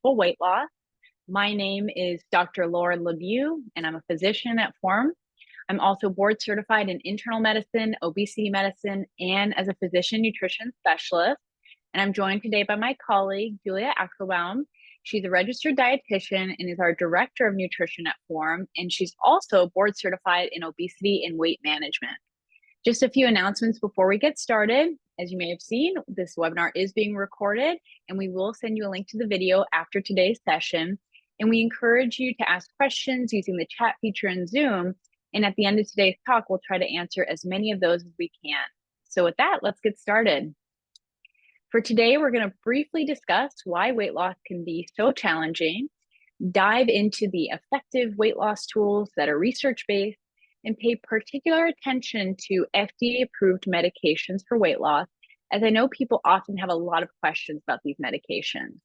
successful weight loss. My name is Dr. Laura LeBeau, and I'm a physician at Form. I'm also board certified in internal medicine, obesity medicine, and as a physician nutrition specialist. And I'm joined today by my colleague, Julia Axelbaum. She's a registered dietitian and is our director of nutrition at Form. And she's also board certified in obesity and weight management. Just a few announcements before we get started. As you may have seen, this webinar is being recorded, and we will send you a link to the video after today's session. And we encourage you to ask questions using the chat feature in Zoom. And at the end of today's talk, we'll try to answer as many of those as we can. So with that, let's get started. For today, we're going to briefly discuss why weight loss can be so challenging, dive into the effective weight loss tools that are research-based, and pay particular attention to FDA-approved medications for weight loss, as I know people often have a lot of questions about these medications.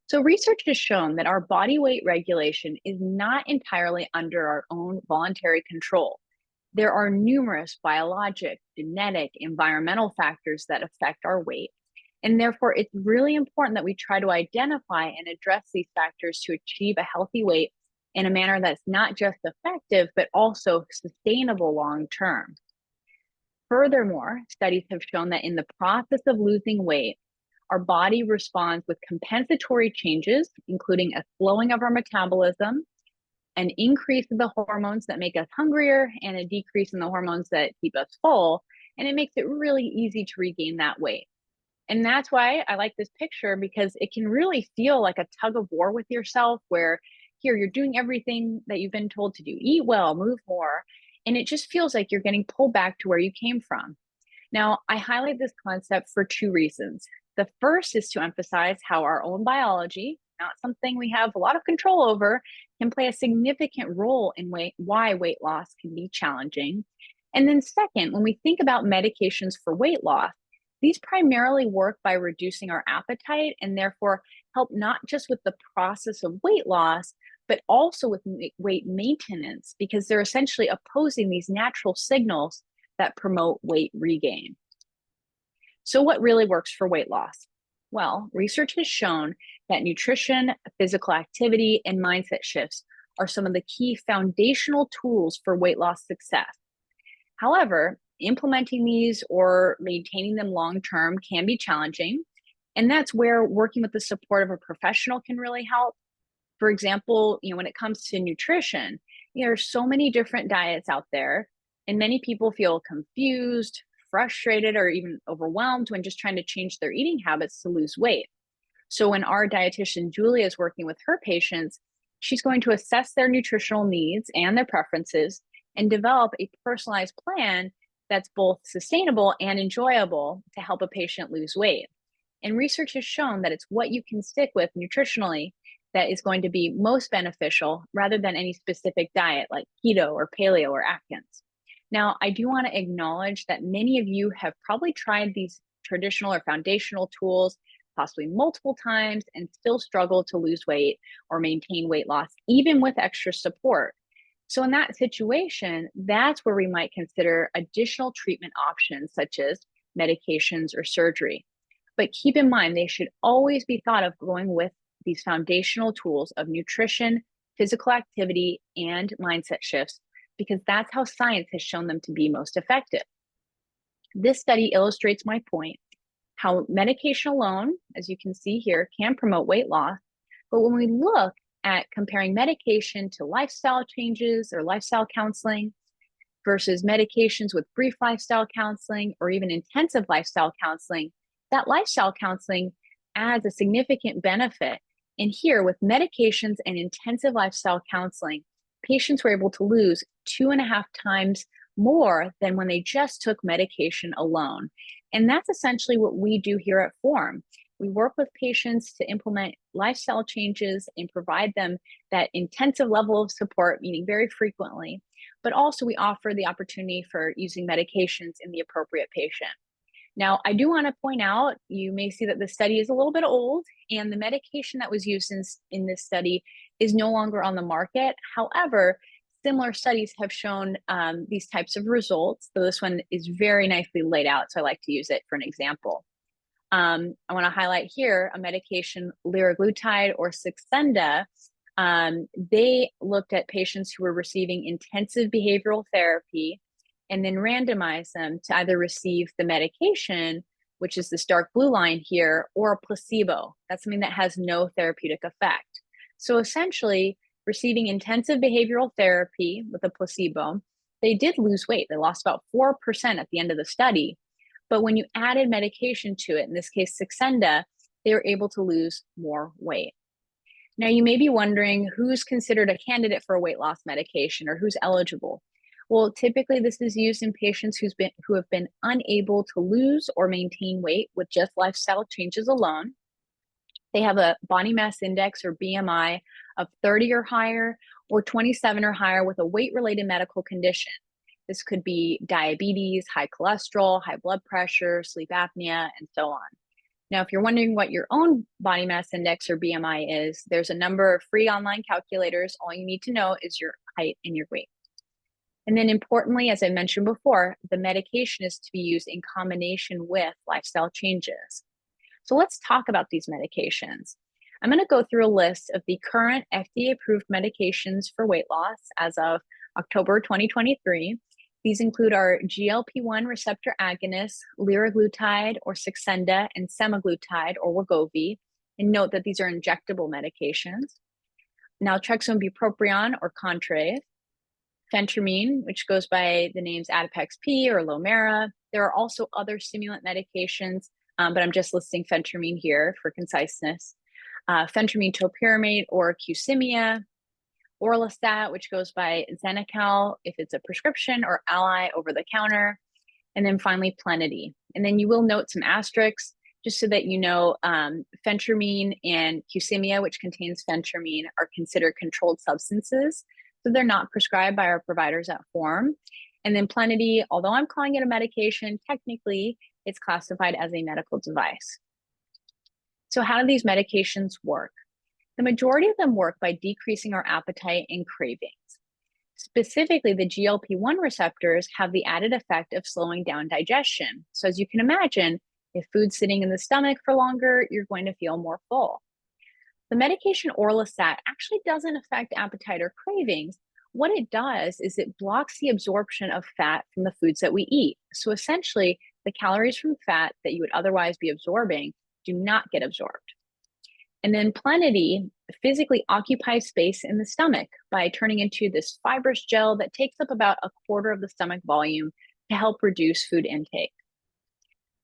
So research has shown that our body weight regulation is not entirely under our own voluntary control. There are numerous biologic, genetic, environmental factors that affect our weight. And therefore, it's really important that we try to identify and address these factors to achieve a healthy weight in a manner that's not just effective, but also sustainable long term. Furthermore, studies have shown that in the process of losing weight, our body responds with compensatory changes, including a slowing of our metabolism, an increase in the hormones that make us hungrier, and a decrease in the hormones that keep us full. And it makes it really easy to regain that weight. And that's why I like this picture, because it can really feel like a tug of war with yourself, where here you're doing everything that you've been told to do, eat well, move more, and it just feels like you're getting pulled back to where you came from. Now, I highlight this concept for two reasons. The first is to emphasize how our own biology, not something we have a lot of control over, can play a significant role in why weight loss can be challenging. And then second, when we think about medications for weight loss, these primarily work by reducing our appetite and therefore help not just with the process of weight loss, but also with weight maintenance, because they're essentially opposing these natural signals that promote weight regain. So what really works for weight loss? Well, research has shown that nutrition, physical activity, and mindset shifts are some of the key foundational tools for weight loss success. However, implementing these or maintaining them long-term can be challenging. And that's where working with the support of a professional can really help. For example, when it comes to nutrition, there are so many different diets out there, and many people feel confused, frustrated, or even overwhelmed when just trying to change their eating habits to lose weight. So when our dietitian, Julia, is working with her patients, she's going to assess their nutritional needs and their preferences and develop a personalized plan that's both sustainable and enjoyable to help a patient lose weight. And research has shown that it's what you can stick with nutritionally that is going to be most beneficial, rather than any specific diet like keto or paleo or Atkins. Now, I do want to acknowledge that many of you have probably tried these traditional or foundational tools possibly multiple times and still struggle to lose weight or maintain weight loss, even with extra support. So in that situation, that's where we might consider additional treatment options such as medications or surgery. But keep in mind, they should always be thought of going with these foundational tools of nutrition, physical activity, and mindset shifts, because that's how science has shown them to be most effective. This study illustrates my point, how medication alone, as you can see here, can promote weight loss. But when we look at comparing medication to lifestyle changes or lifestyle counseling versus medications with brief lifestyle counseling or even intensive lifestyle counseling, that lifestyle counseling adds a significant benefit. And here, with medications and intensive lifestyle counseling, patients were able to lose 2.5 times more than when they just took medication alone. And that's essentially what we do here at Form. We work with patients to implement lifestyle changes and provide them that intensive level of support, meaning very frequently, but also we offer the opportunity for using medications in the appropriate patient. Now, I do want to point out, you may see that the study is a little bit old, and the medication that was used in this study is no longer on the market. However, similar studies have shown these types of results. So this one is very nicely laid out, so I like to use it for an example. I want to highlight here a medication, liraglutide or Saxenda. They looked at patients who were receiving intensive behavioral therapy and then randomized them to either receive the medication, which is this dark blue line here, or a placebo. That's something that has no therapeutic effect. So essentially, receiving intensive behavioral therapy with a placebo, they did lose weight. They lost about 4% at the end of the study. But when you added medication to it, in this case, Saxenda, they were able to lose more weight. Now, you may be wondering who's considered a candidate for a weight loss medication or who's eligible. Well, typically this is used in patients who have been unable to lose or maintain weight with just lifestyle changes alone. They have a body mass index or BMI of 30 or higher, or 27 or higher with a weight-related medical condition. This could be diabetes, high cholesterol, high blood pressure, sleep apnea, and so on. Now, if you're wondering what your own body mass index or BMI is, there's a number of free online calculators. All you need to know is your height and your weight. And then importantly, as I mentioned before, the medication is to be used in combination with lifestyle changes. So let's talk about these medications. I'm going to go through a list of the current FDA-approved medications for weight loss as of October 2023. These include our GLP-1 receptor agonists, liraglutide or Saxenda, and semaglutide or Wegovy. And note that these are injectable medications. Naltrexone bupropion or Contrave, phentermine, which goes by the names Adipex P or Lomera. There are also other stimulant medications, but I'm just listing phentermine here for conciseness. Phentermine topiramate or Qsymia, Orlistat, which goes by Xenical if it's a prescription, or Ally over the counter, and then finally Plenity. And then you will note some asterisks just so that you know phentermine and Qsymia, which contains phentermine, are considered controlled substances. So they're not prescribed by our providers at Form. And then Plenity, although I'm calling it a medication, technically it's classified as a medical device. So how do these medications work? The majority of them work by decreasing our appetite and cravings. Specifically, the GLP-1 receptors have the added effect of slowing down digestion. So as you can imagine, if food's sitting in the stomach for longer, you're going to feel more full. The medication Orlistat actually doesn't affect appetite or cravings. What it does is it blocks the absorption of fat from the foods that we eat. So essentially, the calories from fat that you would otherwise be absorbing do not get absorbed. And then Plenity physically occupies space in the stomach by turning into this fibrous gel that takes up about a quarter of the stomach volume to help reduce food intake.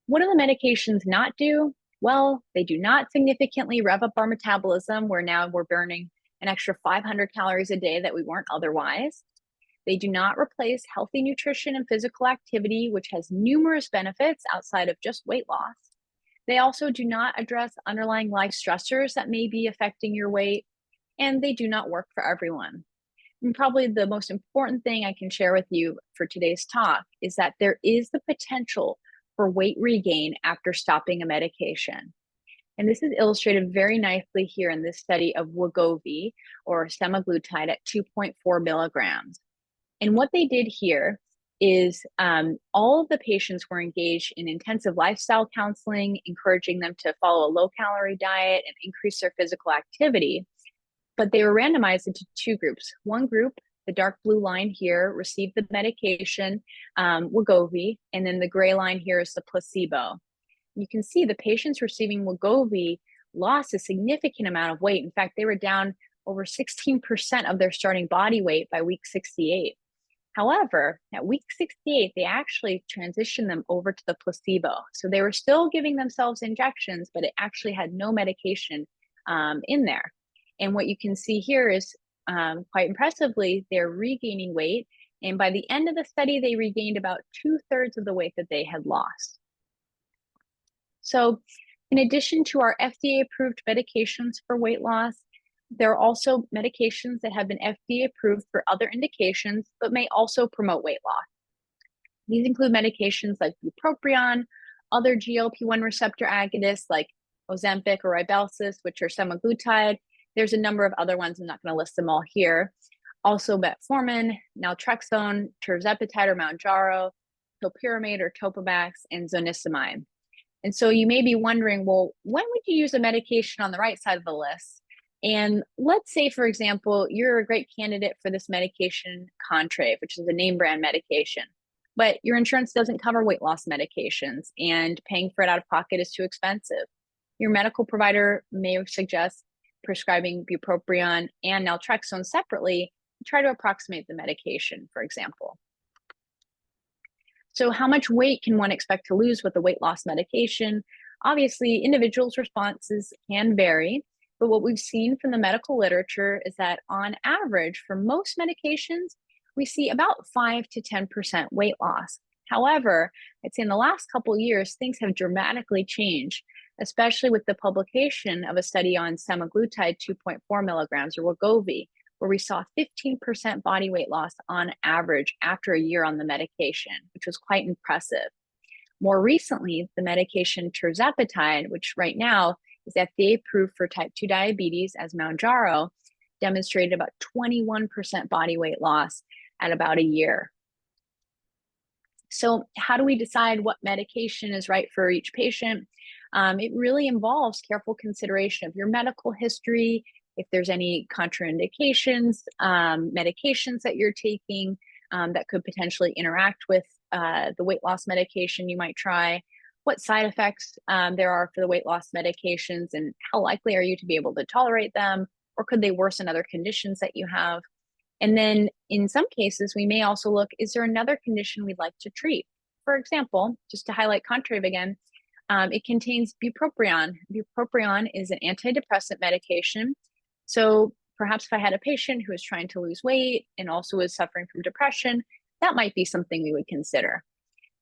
What do the medications not do? Well, they do not significantly rev up our metabolism, where now we're burning an extra 500 calories a day that we weren't otherwise. They do not replace healthy nutrition and physical activity, which has numerous benefits outside of just weight loss. They also do not address underlying life stressors that may be affecting your weight, and they do not work for everyone. And probably the most important thing I can share with you for today's talk is that there is the potential for weight regain after stopping a medication. And this is illustrated very nicely here in this study of Wegovy or semaglutide at 2.4 milligrams. And what they did here is all of the patients were engaged in intensive lifestyle counseling, encouraging them to follow a low-calorie diet and increase their physical activity. But they were randomized into two groups. One group, the dark blue line here, received the medication, Wegovy, and then the gray line here is the placebo. You can see the patients receiving Wegovy lost a significant amount of weight. In fact, they were down over 16% of their starting body weight by week 68. However, at week 68, they actually transitioned them over to the placebo. So they were still giving themselves injections, but it actually had no medication in there. And what you can see here is quite impressively, they're regaining weight. And by the end of the study, they regained about 2/3 of the weight that they had lost. So in addition to our FDA-approved medications for weight loss, there are also medications that have been FDA approved for other indications, but may also promote weight loss. These include medications like bupropion, other GLP-1 receptor agonists like Ozempic or Rybelsus, which are semaglutide. There's a number of other ones. I'm not going to list them all here. Also metformin, naltrexone, tirzepatide or Mounjaro, topiramate or Topamax, and zonisamide. And so you may be wondering, well, when would you use a medication on the right side of the list? And let's say, for example, you're a great candidate for this medication, Contrave, which is a name brand medication, but your insurance doesn't cover weight loss medications and paying for it out of pocket is too expensive. Your medical provider may suggest prescribing bupropion and naltrexone separately to try to approximate the medication, for example. So how much weight can one expect to lose with a weight loss medication? Obviously, individuals' responses can vary, but what we've seen from the medical literature is that on average, for most medications, we see about 5 to 10% weight loss. However, I'd say in the last couple of years, things have dramatically changed, especially with the publication of a study on semaglutide 2.4 milligrams or Wegovy, where we saw 15% body weight loss on average after a year on the medication, which was quite impressive. More recently, the medication tirzepatide, which right now is FDA approved for type 2 diabetes as Mounjaro, demonstrated about 21% body weight loss at about a year. So how do we decide what medication is right for each patient? It really involves careful consideration of your medical history, if there's any contraindications, medications that you're taking that could potentially interact with the weight loss medication you might try, what side effects there are for the weight loss medications, and how likely are you to be able to tolerate them, or could they worsen other conditions that you have? And then in some cases, we may also look, is there another condition we'd like to treat? For example, just to highlight Contrave again, it contains bupropion. Bupropion is an antidepressant medication. So perhaps if I had a patient who is trying to lose weight and also is suffering from depression, that might be something we would consider.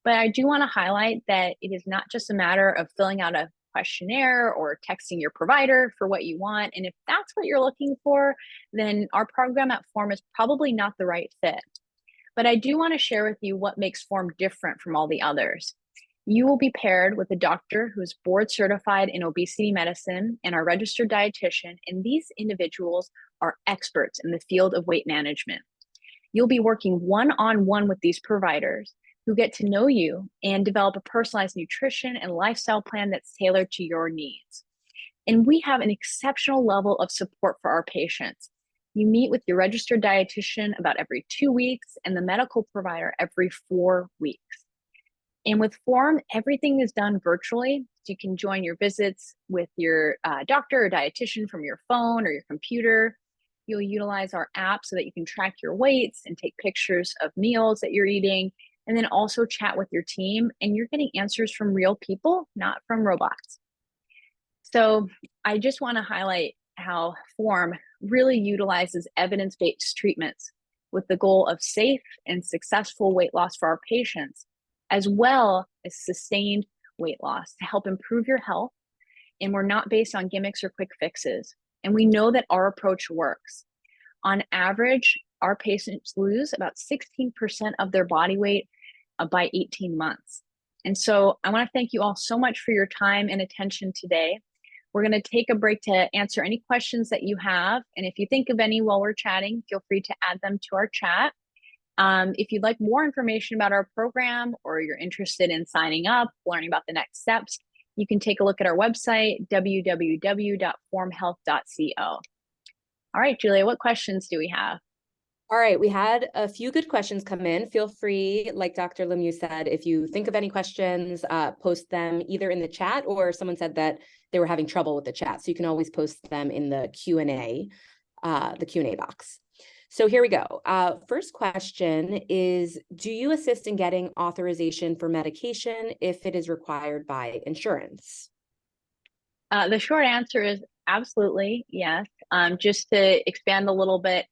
But I do want to highlight that it is not just a matter of filling out a questionnaire or texting your provider for what you want. And if that's what you're looking for, then our program at Form is probably not the right fit. But I do want to share with you what makes Form different from all the others. You will be paired with a doctor who is board certified in obesity medicine and our registered dietitian, and these individuals are experts in the field of weight management. You'll be working one-on-one with these providers who get to know you and develop a personalized nutrition and lifestyle plan that's tailored to your needs. And we have an exceptional level of support for our patients. You meet with your registered dietitian about every 2 weeks and the medical provider every 4 weeks. And with Form, everything is done virtually. So you can join your visits with your doctor or dietitian from your phone or your computer. You'll utilize our app so that you can track your weights and take pictures of meals that you're eating, and then also chat with your team. And you're getting answers from real people, not from robots. So I just want to highlight how Form really utilizes evidence-based treatments with the goal of safe and successful weight loss for our patients, as well as sustained weight loss to help improve your health. And we're not based on gimmicks or quick fixes. And we know that our approach works. On average, our patients lose about 16% of their body weight by 18 months. And so I want to thank you all so much for your time and attention today. We're going to take a break to answer any questions that you have. And if you think of any while we're chatting, feel free to add them to our chat. If you'd like more information about our program or you're interested in signing up, learning about the next steps, you can take a look at our website, www.formhealth.co. All right, Julia, what questions do we have? All right, we had a few good questions come in. Feel free, like Dr. Lemieux said, if you think of any questions, post them either in the chat, or someone said that they were having trouble with the chat. So you can always post them in the Q&A box. So here we go. First question is, do you assist in getting authorization for medication if it is required by insurance? The short answer is absolutely yes. Just to expand a little bit,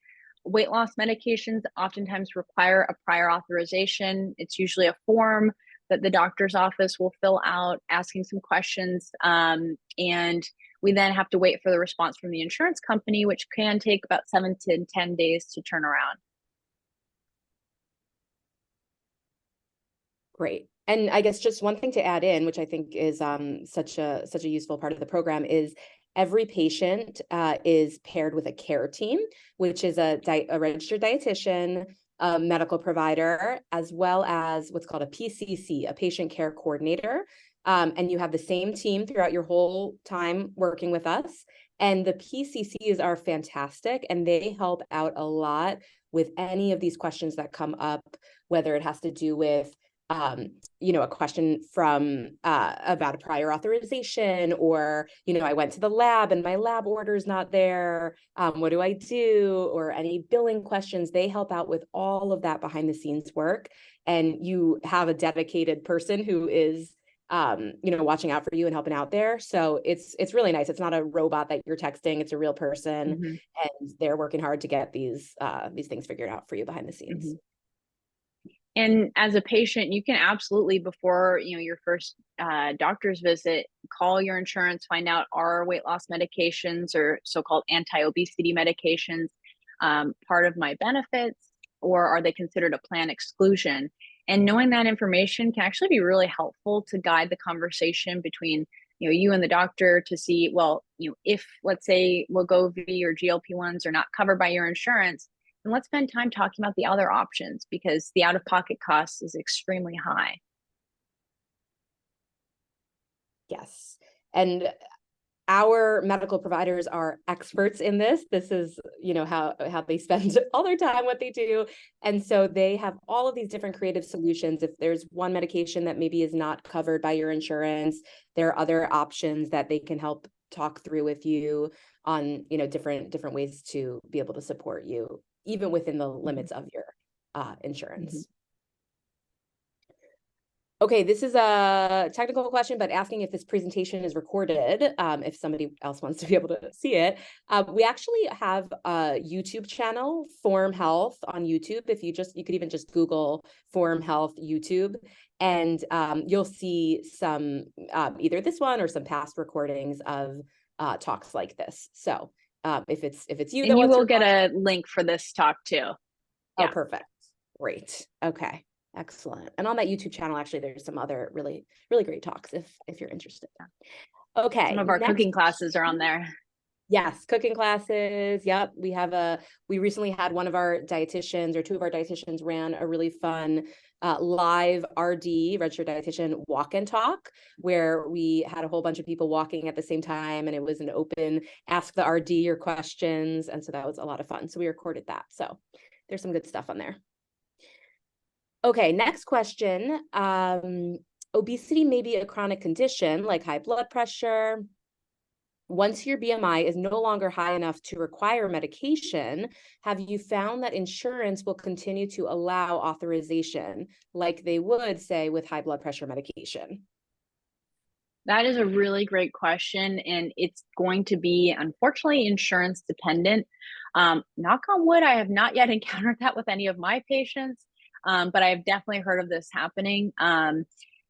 weight loss medications oftentimes require a prior authorization. It's usually a form that the doctor's office will fill out asking some questions. And we then have to wait for the response from the insurance company, which can take about 7 to 10 days to turn around. Great. And I guess just one thing to add in, which I think is such a useful part of the program, is every patient is paired with a care team, which is a registered dietitian, a medical provider, as well as what's called a PCC, a patient care coordinator. and you have the same team throughout your whole time working with us. And the PCCs are fantastic, and they help out a lot with any of these questions that come up, whether it has to do with a question from about a prior authorization, or, I went to the lab and my lab order is not there. What do I do? Or any billing questions. They help out with all of that behind the scenes work. And you have a dedicated person who is watching out for you and helping out there. So it's really nice. It's not a robot that you're texting, it's a real person, Mhm. and they're working hard to get these things figured out for you behind the scenes. Mhm. And as a patient, you can absolutely, before your first doctor's visit, call your insurance, find out are weight loss medications or so-called anti-obesity medications part of my benefits, or are they considered a plan exclusion? And knowing that information can actually be really helpful to guide the conversation between you and the doctor to see, well, if let's say Wegovy or GLP-1s are not covered by your insurance, and let's spend time talking about the other options because the out-of-pocket cost is extremely high. Yes. And our medical providers are experts in this. This is, how they spend all their time, what they do. And so they have all of these different creative solutions. If there's one medication that maybe is not covered by your insurance, there are other options that they can help talk through with you on, different ways to be able to support you, even within the limits of your insurance. Mhm. Okay, this is a technical question, but asking if this presentation is recorded, if somebody else wants to be able to see it. We actually have a YouTube channel, Form Health on YouTube. If you could even just Google Form Health YouTube, and you'll see some, either this one or some past recordings of talks like this. So if it's you that And you wants to will get watch, a link for this talk too. oh, Yeah. perfect. Great. Okay. Excellent. And on that YouTube channel, actually, there's some other really, really great talks if you're interested. Some Okay. of our Next. cooking classes are on there. Yes, cooking classes. Yep. We recently had one of our dietitians, or two of our dietitians, ran a really fun live RD, registered dietitian, walk and talk, where we had a whole bunch of people walking at the same time, and it was an open ask the RD your questions. And so that was a lot of fun. So we recorded that. So there's some good stuff on there. Okay, next question. Obesity may be a chronic condition like high blood pressure. Once your BMI is no longer high enough to require medication, have you found that insurance will continue to allow authorization like they would, say, with high blood pressure medication? That is a really great question, and it's going to be, unfortunately, insurance dependent. Knock on wood, I have not yet encountered that with any of my patients, but I've definitely heard of this happening.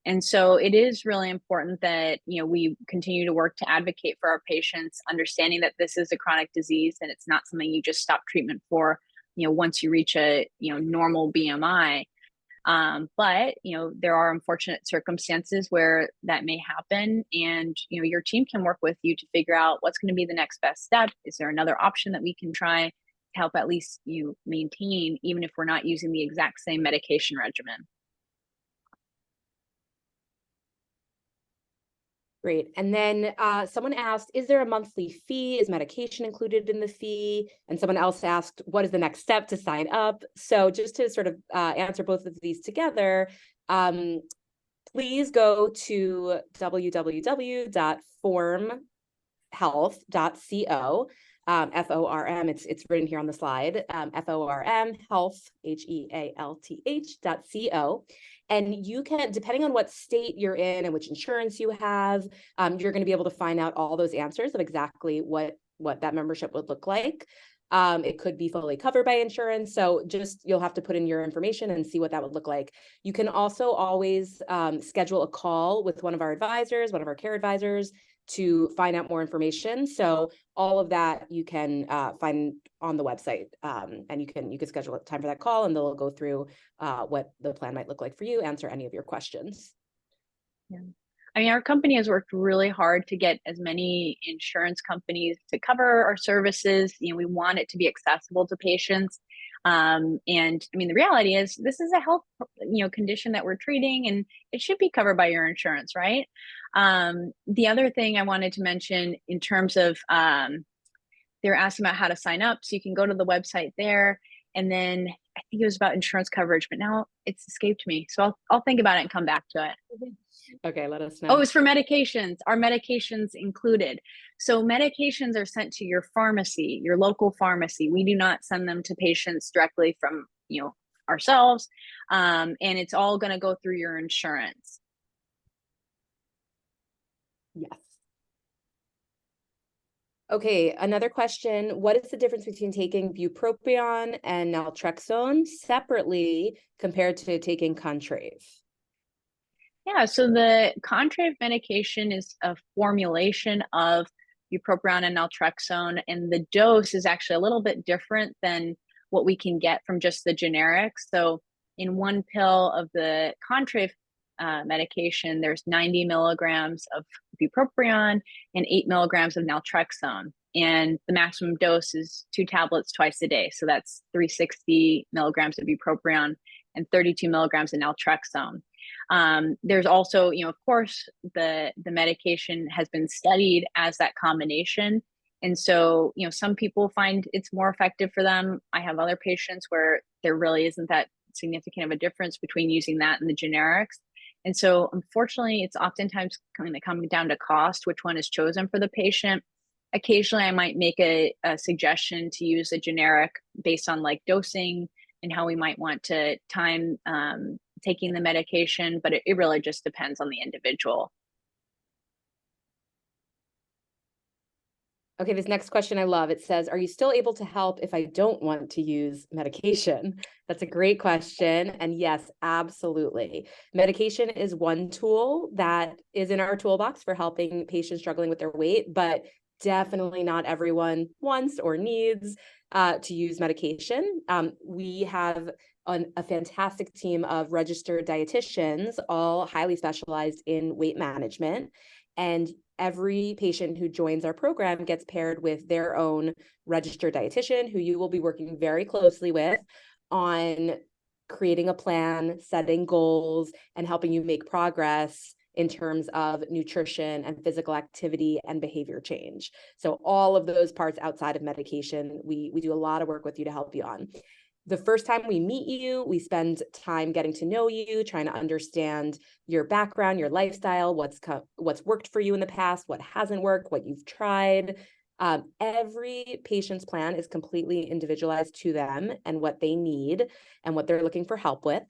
And so it is really important that we continue to work to advocate for our patients, understanding that this is a chronic disease and it's not something you just stop treatment for, once you reach a normal BMI. But there are unfortunate circumstances where that may happen, and your team can work with you to figure out what's going to be the next best step. Is there another option that we can try to help at least you maintain, even if we're not using the exact same medication regimen? Great. And then someone asked, is there a monthly fee? Is medication included in the fee? And someone else asked, what is the next step to sign up? So just to sort of answer both of these together, please go to www.formhealth.co. FORM, it's written here on the slide, FORM, health, HEALTH.co. And you can, depending on what state you're in and which insurance you have, you're going to be able to find out all those answers of exactly what that membership would look like. It could be fully covered by insurance. So you'll have to put in your information and see what that would look like. You can also always schedule a call with one of our advisors, one of our care advisors, to find out more information. So all of that you can find on the website, and you can schedule a time for that call, and they'll go through what the plan might look like for you, answer any of your questions. Yeah. I mean, our company has worked really hard to get as many insurance companies to cover our services. We want it to be accessible to patients. And I mean, the reality is this is a health, condition that we're treating, and it should be covered by your insurance, right? The other thing I wanted to mention in terms of, they're asking about how to sign up. So you can go to the website there. And then I think it was about insurance coverage, but now it's escaped me. So I'll think about it and come back to it. Okay, let us Oh, know. it's for medications. Are medications included? So medications are sent to your pharmacy, your local pharmacy. We do not send them to patients directly from, ourselves. And it's all going to go through your insurance. Yes. Okay, another question. What is the difference between taking bupropion and naltrexone separately compared to taking Contrave? Yeah, so the Contrave medication is a formulation of bupropion and naltrexone, and the dose is actually a little bit different than what we can get from just the generics. So in one pill of the Contrave medication, there's 90 milligrams of bupropion and 8 milligrams of naltrexone. And the maximum dose is 2 tablets twice a day. So that's 360 milligrams of bupropion and 32 milligrams of naltrexone. There's also, of course, the medication has been studied as that combination. And so, some people find it's more effective for them. I have other patients where there really isn't that significant of a difference between using that and the generics. And so, unfortunately, it's oftentimes kind of coming down to cost, which one is chosen for the patient. Occasionally, I might make a suggestion to use a generic based on like dosing and how we might want to time taking the medication, but it really just depends on the individual. Okay, this next question I love. It says, are you still able to help if I don't want to use medication? That's a great question. And yes, absolutely. Medication is one tool that is in our toolbox for helping patients struggling with their weight, but definitely not everyone wants or needs to use medication. We have a fantastic team of registered dietitians, all highly specialized in weight management. And every patient who joins our program gets paired with their own registered dietitian, who you will be working very closely with on creating a plan, setting goals, and helping you make progress in terms of nutrition and physical activity and behavior change. So all of those parts outside of medication, we do a lot of work with you to help you on. The first time we meet you, we spend time getting to know you, trying to understand your background, your lifestyle, what's worked for you in the past, what hasn't worked, what you've tried. Every patient's plan is completely individualized to them and what they need and what they're looking for help with.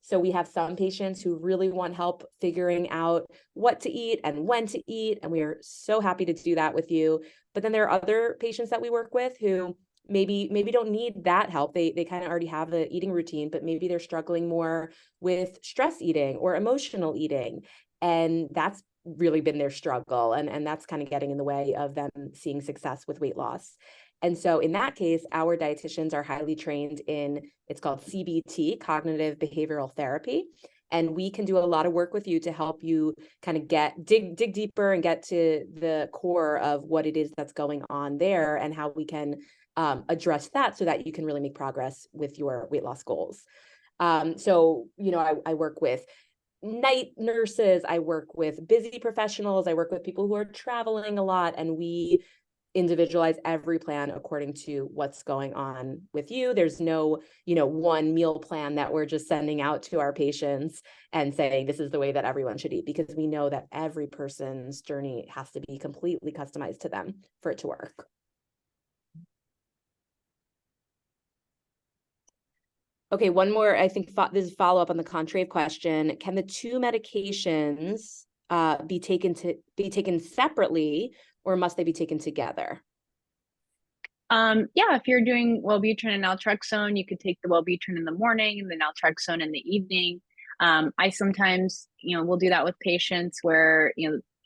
So we have some patients who really want help figuring out what to eat and when to eat, and we are so happy to do that with you. But then there are other patients that we work with who maybe don't need that help. They kind of already have an eating routine, but maybe they're struggling more with stress eating or emotional eating. And that's really been their struggle. And that's kind of getting in the way of them seeing success with weight loss. And so in that case, our dietitians are highly trained in, it's called CBT, cognitive behavioral therapy. And we can do a lot of work with you to help you kind of dig deeper and get to the core of what it is that's going on there and how we can address that so that you can really make progress with your weight loss goals. So, I work with night nurses, I work with busy professionals, I work with people who are traveling a lot, and we individualize every plan according to what's going on with you. There's no, one meal plan that we're just sending out to our patients and saying this is the way that everyone should eat, because we know that every person's journey has to be completely customized to them for it to work. Okay, one more, I think this is follow-up on the Contrave question. Can the two medications be taken separately, or must they be taken together? Yeah, if you're doing Wellbutrin and naltrexone, you could take the Wellbutrin in the morning and the naltrexone in the evening. I sometimes, will do that with patients where,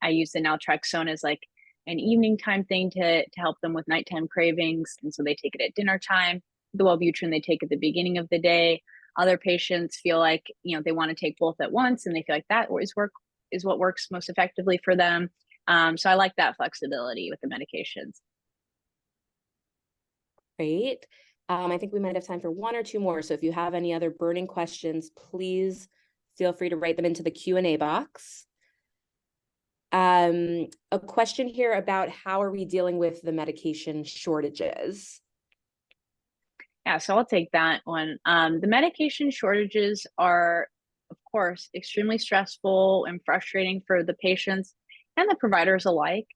I use the naltrexone as like an evening time thing to help them with nighttime cravings. And so they take it at dinner time. The Wellbutrin they take at the beginning of the day. Other patients feel like, they want to take both at once, and they feel like that is what works most effectively for them. So I like that flexibility with the medications. Great. I think we might have time for one or two more. So if you have any other burning questions, please feel free to write them into the Q&A box. A question here about how are we dealing with the medication shortages? Yeah, so I'll take that one. The medication shortages are, of course, extremely stressful and frustrating for the patients and the providers alike.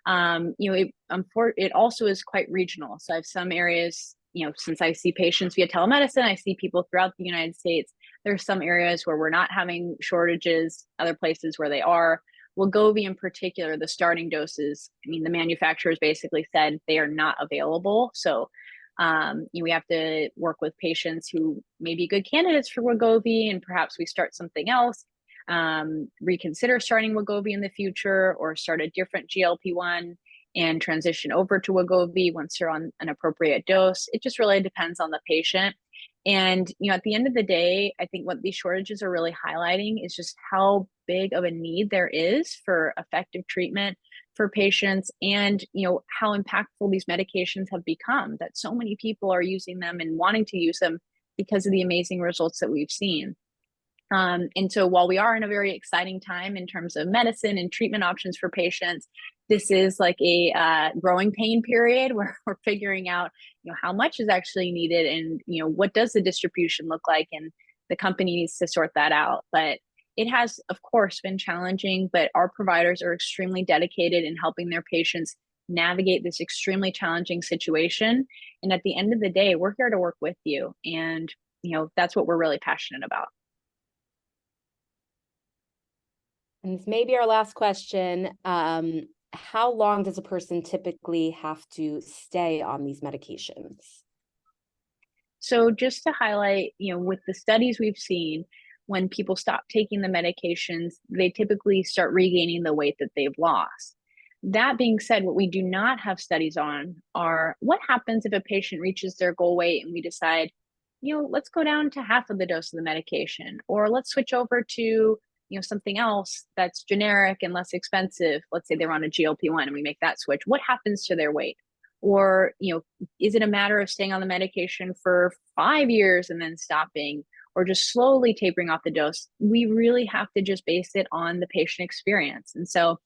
It also is quite regional. So I have some areas, since I see patients via telemedicine, I see people throughout the United States. There's some areas where we're not having shortages, other places where they are. Wegovy in particular, the starting doses, the manufacturers basically said they are not available. So we have to work with patients who may be good candidates for Wegovy, and perhaps we start something else, reconsider starting Wegovy in the future, or start a different GLP-1 and transition over to Wegovy once you're on an appropriate dose. It just really depends on the patient. And, at the end of the day, I think what these shortages are really highlighting is just how big of a need there is for effective treatment for patients, and how impactful these medications have become, that so many people are using them and wanting to use them because of the amazing results that we've seen. And so while we are in a very exciting time in terms of medicine and treatment options for patients, this is like a growing pain period where we're figuring out how much is actually needed, and what does the distribution look like, and the company needs to sort that out. But it has, of course, been challenging, but our providers are extremely dedicated in helping their patients navigate this extremely challenging situation. And at the end of the day, we're here to work with you. And, that's what we're really passionate about. And this may be our last question. How long does a person typically have to stay on these medications? So just to highlight, with the studies we've seen, when people stop taking the medications, they typically start regaining the weight that they've lost. That being said, what we do not have studies on are what happens if a patient reaches their goal weight and we decide, let's go down to half of the dose of the medication, or let's switch over to, something else that's generic and less expensive. Let's say they're on a GLP-1 and we make that switch. What happens to their weight? Or, is it a matter of staying on the medication for 5 years and then stopping, or just slowly tapering off the dose? We really have to just base it on the patient experience. And so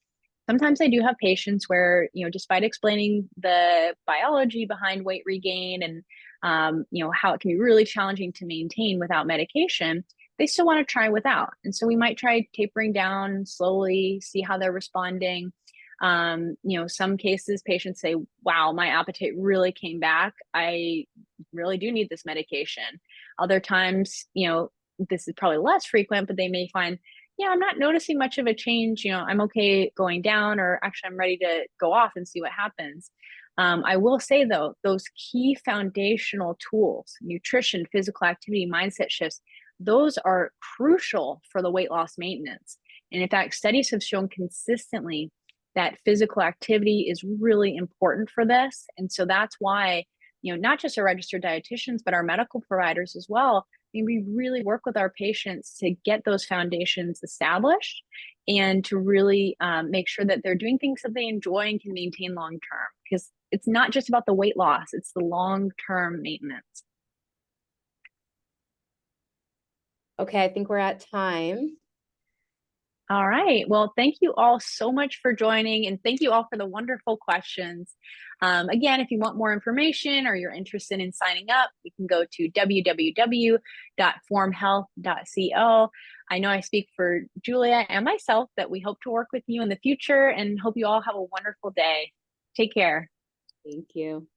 sometimes I do have patients where, despite explaining the biology behind weight regain and, how it can be really challenging to maintain without medication, they still want to try without. And so we might try tapering down slowly, see how they're responding. Some cases patients say, wow, my appetite really came back. I really do need this medication. Other times, this is probably less frequent, but they may find, yeah, I'm not noticing much of a change. I'm okay going down, or actually I'm ready to go off and see what happens. I will say though, those key foundational tools, nutrition, physical activity, mindset shifts, those are crucial for the weight loss maintenance. And in fact, studies have shown consistently that physical activity is really important for this. And so that's why, not just our registered dietitians, but our medical providers as well, we really work with our patients to get those foundations established, and to really make sure that they're doing things that they enjoy and can maintain long term. Because it's not just about the weight loss, it's the long term maintenance. Okay, I think we're at time. All right. Well, thank you all so much for joining, and thank you all for the wonderful questions. Again, if you want more information or you're interested in signing up, you can go to www.formhealth.co. I know I speak for Julia and myself that we hope to work with you in the future, and hope you all have a wonderful day. Take care. Thank you.